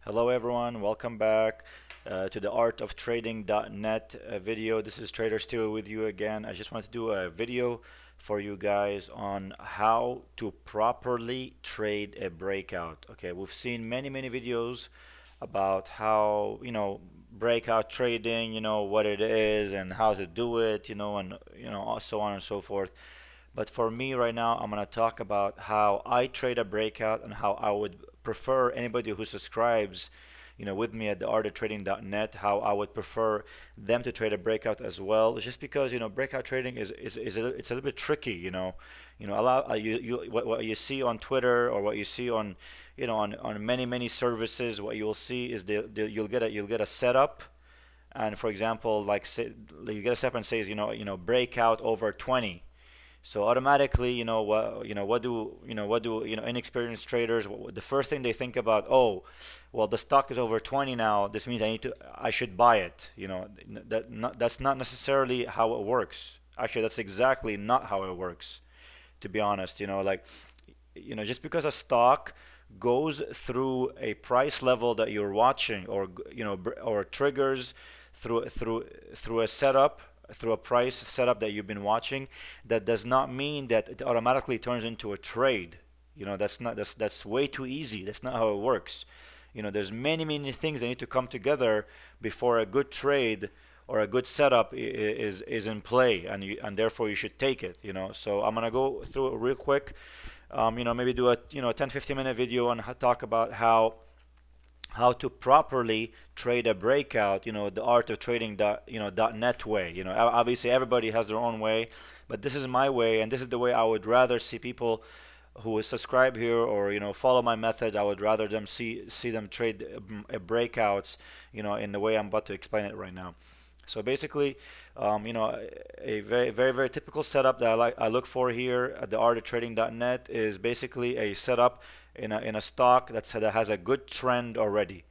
Hello everyone, welcome back to the artoftrading.net video. This is Trader Stu with you again. I just wanted to do a video for you guys on how to properly trade a breakout. Okay, we've seen many videos about how, breakout trading, what it is and how to do it, and so on and so forth. But for me right now, I'm going to talk about how I trade a breakout and how I would prefer anybody who subscribes, with me at theartoftrading.net, how I would prefer them to trade a breakout as well. Just because, breakout trading it's a little bit tricky, a lot what you see on Twitter or what you see on, on many services, what you'll see is you'll get a setup. And for example, like say, you get a setup and says, breakout over 20. So automatically, what do inexperienced traders? The first thing they think about, oh, well, the stock is over 20 now. This means I should buy it. That's not necessarily how it works. Actually, that's exactly not how it works. To be honest, just because a stock goes through a price level that you're watching, or or triggers through a setup, through a price setup that you've been watching, that does not mean that it automatically turns into a trade. That's way too easy. That's not how it works. There's many things that need to come together before a good trade or a good setup is in play, and therefore you should take it. So I'm gonna go through it real quick. Maybe do a 10-15 minute video and talk about how to properly trade a breakout, the art of trading .net way. Obviously everybody has their own way, but this is my way, and this is the way I would rather see people who subscribe here or follow my method. I would rather them see them trade breakouts, in the way I'm about to explain it right now. So basically, a very typical setup that I look for here at the artoftrading.net is basically a setup in a stock that has a good trend already.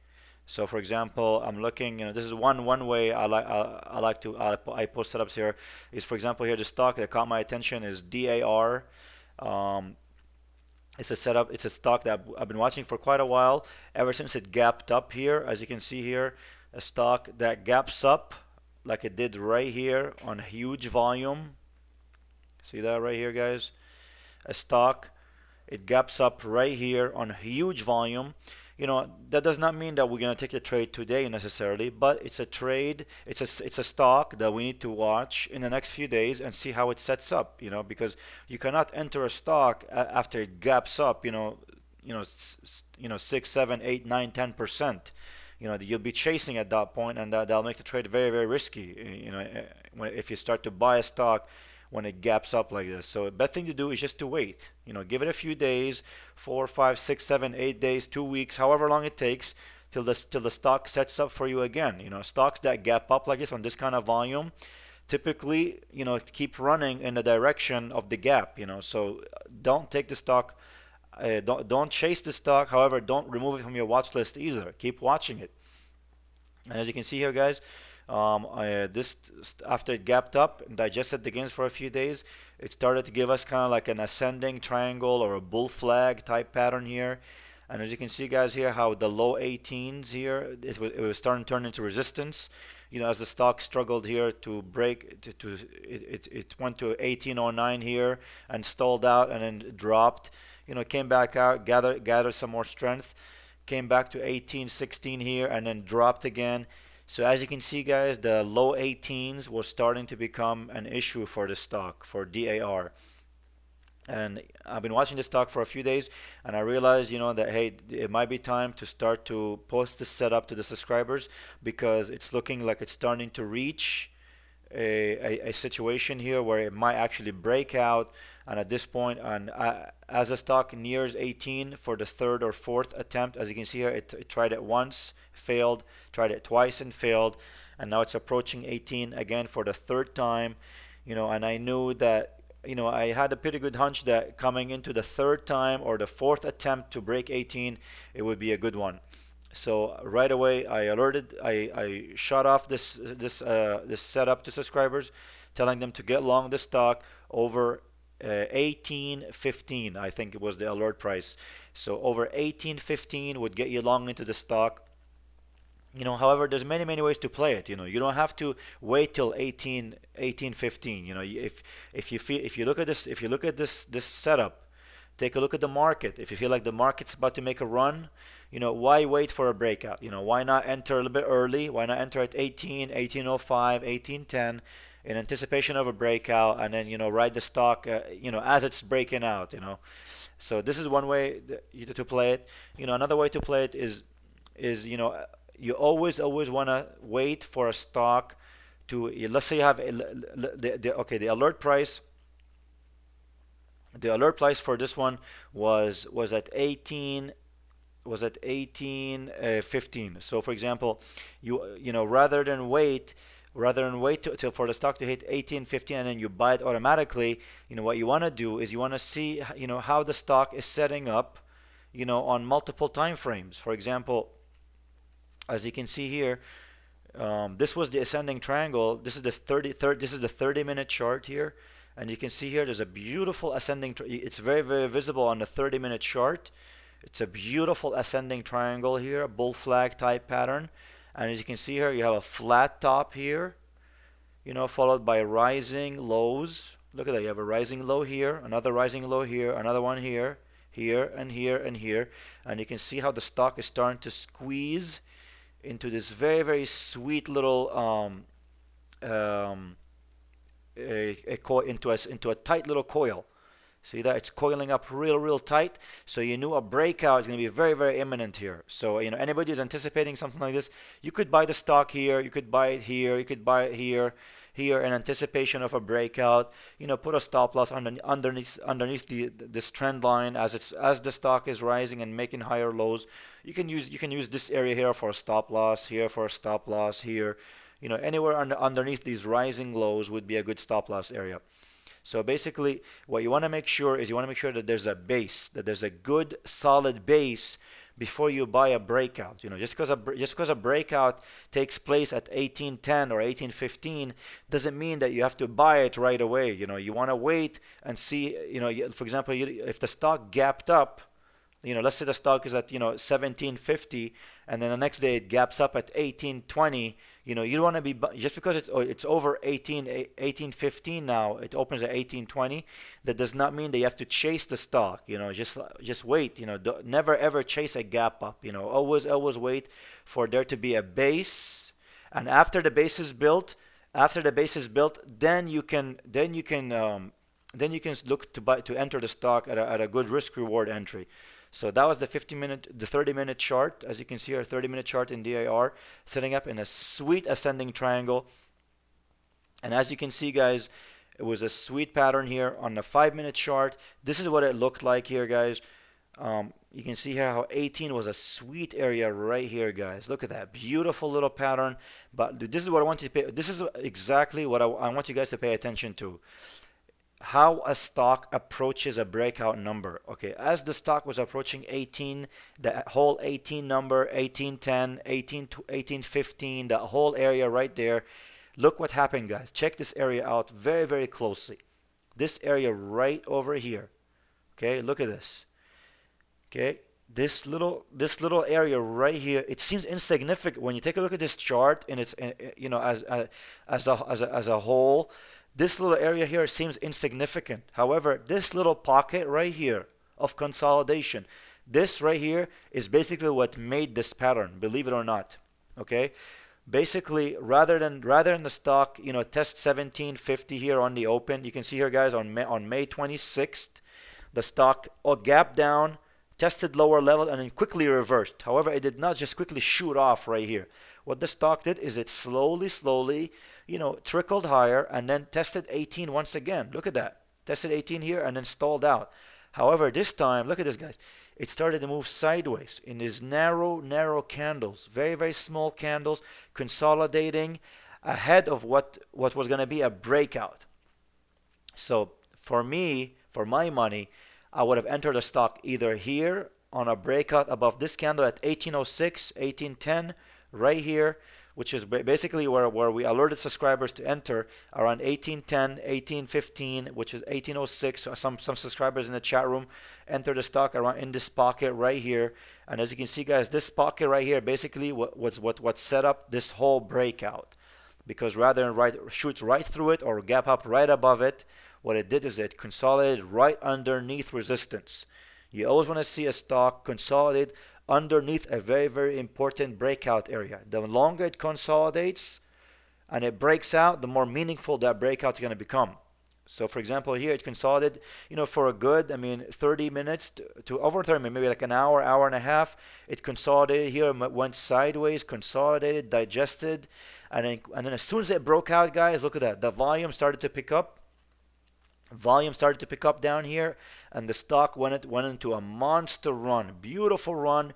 So for example, I'm looking, this is one way I post setups here is, for example, here the stock that caught my attention is DAR. Um, it's a stock that I've been watching for quite a while, ever since it gapped up here. As you can see here, a stock that gaps up like it did right here on huge volume. See that right here, guys? A stock, it gaps up right here on huge volume. That does not mean that we're going to take a trade today necessarily, but it's a trade, it's a stock that we need to watch in the next few days and see how it sets up, because you cannot enter a stock after it gaps up, 6, 7, 8, 9, 10%. You'll be chasing at that point, and that'll make the trade very risky, if you start to buy a stock when it gaps up like this. So the best thing to do is just to wait. Give it a few days, 4, 5, 6, 7, 8 days, 2 weeks, however long it takes, till the stock sets up for you again. Stocks that gap up like this on this kind of volume typically, keep running in the direction of the gap. So don't take the stock. Don't chase the stock. However, don't remove it from your watch list either. Keep watching it. And as you can see here, guys, this after it gapped up and digested the gains for a few days, it started to give us kind of like an ascending triangle or a bull flag type pattern here. And as you can see, guys, here how the low 18s here, it was starting to turn into resistance. As the stock struggled here to break, it went to 1809 here and stalled out and then dropped. Came back out, gathered some more strength, came back to 1816 here and then dropped again. So as you can see, guys, the low 18s were starting to become an issue for the stock, for DAR. And I've been watching this stock for a few days, and I realized, that hey, it might be time to start to post this setup to the subscribers, because it's looking like it's starting to reach a situation here where it might actually break out. And at this point, and as the stock nears 18 for the third or fourth attempt, as you can see here, it tried it once, failed, tried it twice and failed, and now it's approaching 18 again for the third time. And I knew that, I had a pretty good hunch that coming into the third time or the fourth attempt to break 18, it would be a good one. So right away, I shot off this setup to subscribers, telling them to get long this stock over 18.15, I think it was the alert price. So over 18.15 would get you long into the stock. However, there's many ways to play it. You don't have to wait till 18.15. If you look at this setup, take a look at the market. If you feel like the market's about to make a run, why wait for a breakout? Why not enter a little bit early? Why not enter at 18, 18.05, 18.10 in anticipation of a breakout, and then ride the stock as it's breaking out. So this is one way to play it. Another way to play it is you always want to wait for a stock to, let's say you have okay, the alert price for this one was at 18.15. So for example, rather than wait till for the stock to hit 18.15 and then you buy it automatically, what you want to do is you want to see how the stock is setting up on multiple time frames. For example, as you can see here, this was the ascending triangle. This is the 30-minute chart here, and you can see here there's a beautiful ascending. It's very visible on the 30-minute chart. It's a beautiful ascending triangle here, a bull flag type pattern, and as you can see here, you have a flat top here, followed by rising lows. Look at that. You have a rising low here, another rising low here, another one here, here, and here, and here, and you can see how the stock is starting to squeeze into this very sweet little into a tight little coil. See that it's coiling up real tight. So you knew a breakout is going to be very imminent here. So anybody who's anticipating something like this, you could buy the stock here, you could buy it here, you could buy it here in anticipation of a breakout. Put a stop loss underneath this trend line as the stock is rising and making higher lows. You can use this area here for a stop loss, here for a stop loss, here. Anywhere underneath these rising lows would be a good stop loss area. So basically, what you want to make sure is that there's a base, that there's a good solid base before you buy a breakout. Just because a breakout takes place at 18.10 or 18.15 doesn't mean that you have to buy it right away. You want to wait and see. For example, if the stock gapped up, let's say the stock is at 17.50, and then the next day it gaps up at 18.20. You don't want to be just because it's over 18.15 now. It opens at 18.20. That does not mean that you have to chase the stock. Just wait. Never ever chase a gap up. Always wait for there to be a base, and after the base is built, then you can look to enter the stock at a good risk reward entry. So that was the 30-minute chart. As you can see, our 30-minute chart in DIR setting up in a sweet ascending triangle. And as you can see, guys, it was a sweet pattern here on the 5-minute chart. This is what it looked like here, guys. You can see here how 18 was a sweet area right here, guys. Look at that beautiful little pattern. But this is what I want you to pay. This is exactly what I want you guys to pay attention to. How a stock approaches a breakout number. Okay, as the stock was approaching 18, the whole 18 number, 1810, 18 to 1815, the whole area right there, look what happened, guys. Check this area out very closely. This area right over here. Okay, look at this. Okay, this little area right here, it seems insignificant when you take a look at this chart and it's as a whole. This little area here seems insignificant. However, this little pocket right here of consolidation, this right here is basically what made this pattern, believe it or not. Okay, basically rather than the stock test 1750 here on the open, you can see here, guys, on May 26th, the stock gapped down, tested lower level, and then quickly reversed. However, it did not just quickly shoot off right here. What the stock did is it slowly trickled higher and then tested 18 once again. Look at that. Tested 18 here and then stalled out. However, this time, look at this, guys. It started to move sideways in these narrow candles, very small candles, consolidating ahead of what was going to be a breakout. So for my money, I would have entered a stock either here on a breakout above this candle at 1806, 1810, right here, which is basically where we alerted subscribers to enter around 1810, 1815, which is 1806. Some subscribers in the chat room entered the stock around in this pocket right here. And as you can see, guys, this pocket right here basically what set up this whole breakout. Because rather than shoot right through it or gap up right above it, what it did is it consolidated right underneath resistance. You always want to see a stock consolidate underneath a very, very important breakout area. The longer it consolidates and it breaks out, the more meaningful that breakout is going to become. So for example, here it consolidated, for a good, 30 minutes to over 30 minutes, maybe like an hour, hour and a half. It consolidated here, went sideways, consolidated, digested, and then as soon as it broke out, guys, look at that. The volume started to pick up. Volume started to pick up down here, and the stock went into a monster run, beautiful run.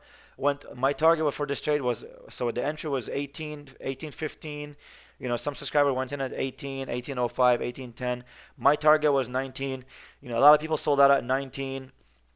My target for this trade was, so the entry was 1815. Some subscriber went in at 18, 1805, 1810. My target was 19. A lot of people sold out at 19.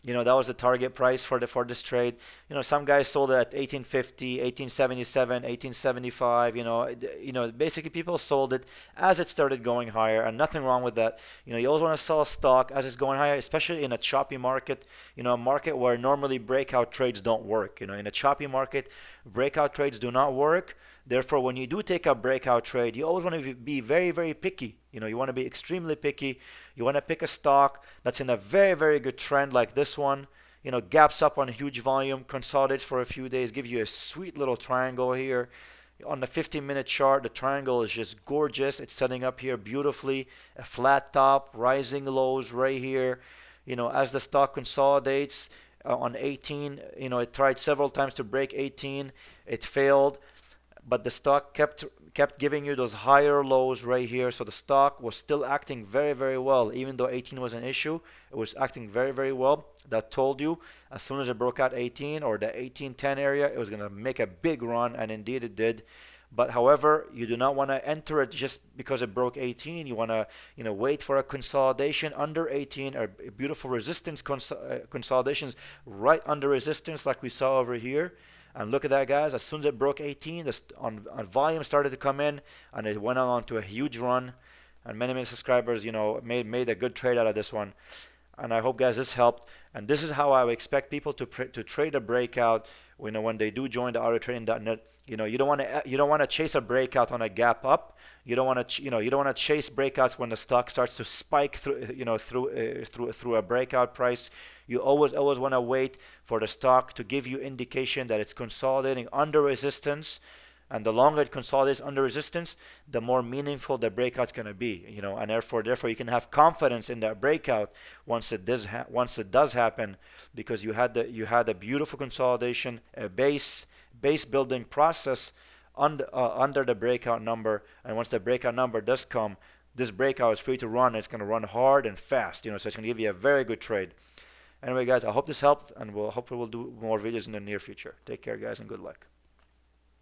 That was the target price for this trade. Some guys sold it at 1850, 1877, 1875. Basically people sold it as it started going higher, and nothing wrong with that. You always want to sell stock as it's going higher, especially in a choppy market. A market where normally breakout trades don't work. In a choppy market, breakout trades do not work. Therefore, when you do take a breakout trade, you always want to be very, very picky. You want to be extremely picky. You want to pick a stock that's in a very, very good trend like this one. Gaps up on huge volume, consolidates for a few days, give you a sweet little triangle here. On the 15-minute chart, the triangle is just gorgeous. It's setting up here beautifully. A flat top, rising lows right here. As the stock consolidates on 18, it tried several times to break 18. It failed. But the stock kept giving you those higher lows right here. So the stock was still acting very, very well. Even though 18 was an issue, it was acting very, very well. That told you as soon as it broke out 18 or the 1810 area, it was going to make a big run, and indeed it did. But however, you do not want to enter it just because it broke 18. You want to wait for a consolidation under 18 or beautiful resistance consolidations right under resistance like we saw over here. And look at that, guys. As soon as it broke 18, on volume started to come in, and it went on to a huge run. And many subscribers, made a good trade out of this one. And I hope, guys, this helped. And this is how I would expect people to trade a breakout. When they do join the autotrading.net. You don't want to chase a breakout on a gap up. You don't want to chase breakouts when the stock starts to spike through a breakout price. You always want to wait for the stock to give you indication that it's consolidating under resistance, and the longer it consolidates under resistance, the more meaningful the breakout's going to be. And therefore you can have confidence in that breakout once it does happen, because you had a beautiful consolidation, a base building process under the breakout number. And once the breakout number does come, this breakout is free to run. It's going to run hard and fast. So it's going to give you a very good trade. Anyway, guys, I hope this helped, and hopefully we'll do more videos in the near future. Take care, guys, and good luck.